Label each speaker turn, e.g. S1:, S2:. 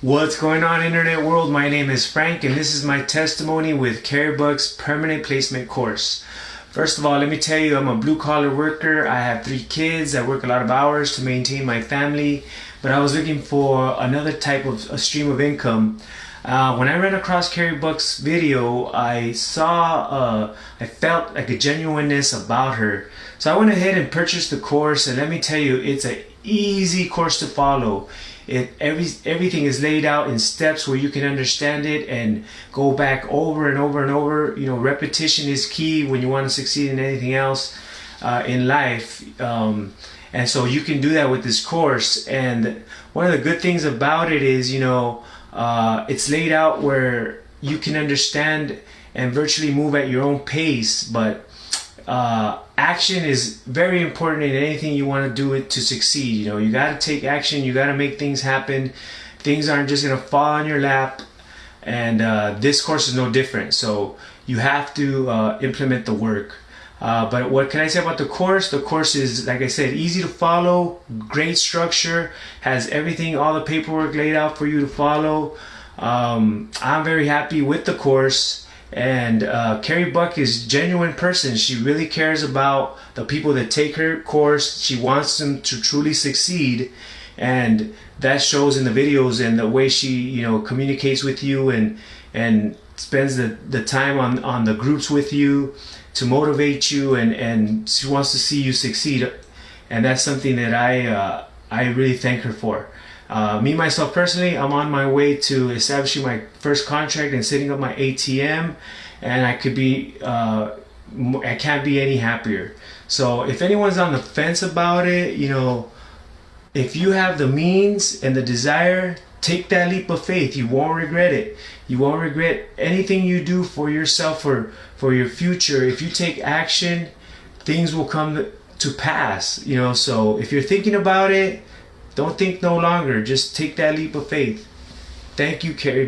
S1: What's going on, internet world? My name is Frank and this is my testimony with Carey permanent placement course. First of all, let me tell you, I'm a blue collar worker. I have 3 kids. I work a lot of hours to maintain my family, but I was looking for another type of a stream of income. When I ran across Carey video, I felt like a genuineness about her. So I went ahead and purchased the course, and let me tell you, it's an easy course to follow. Everything is laid out in steps where you can understand it and go back over and over and over. You know, repetition is key when you want to succeed in anything else in life. And so you can do that with this course. And one of the good things about it is, you know, it's laid out where you can understand and virtually move at your own pace, but action is very important in anything you want to do it to succeed. You know, you got to take action, you got to make things happen. Things aren't just going to fall on your lap, and this course is no different. So you have to implement the work. But what can I say about the course? The course is, like I said, easy to follow, great structure, has everything, all the paperwork laid out for you to follow. I'm very happy with the course. And Carey is a genuine person. She really cares about the people that take her course. She wants them to truly succeed, and that shows in the videos and the way she, you know, communicates with you and spends the time on the groups with you to motivate you, and she wants to see you succeed. And that's something that I really thank her for. Me, myself personally, I'm on my way to establishing my first contract and setting up my ATM, and I can't be any happier. So if anyone's on the fence about it, you know, if you have the means and the desire, take that leap of faith. You won't regret it. You won't regret anything you do for yourself or for your future. If you take action, things will come to pass, you know. So if you're thinking about it, don't think no longer. Just take that leap of faith. Thank you, Carey.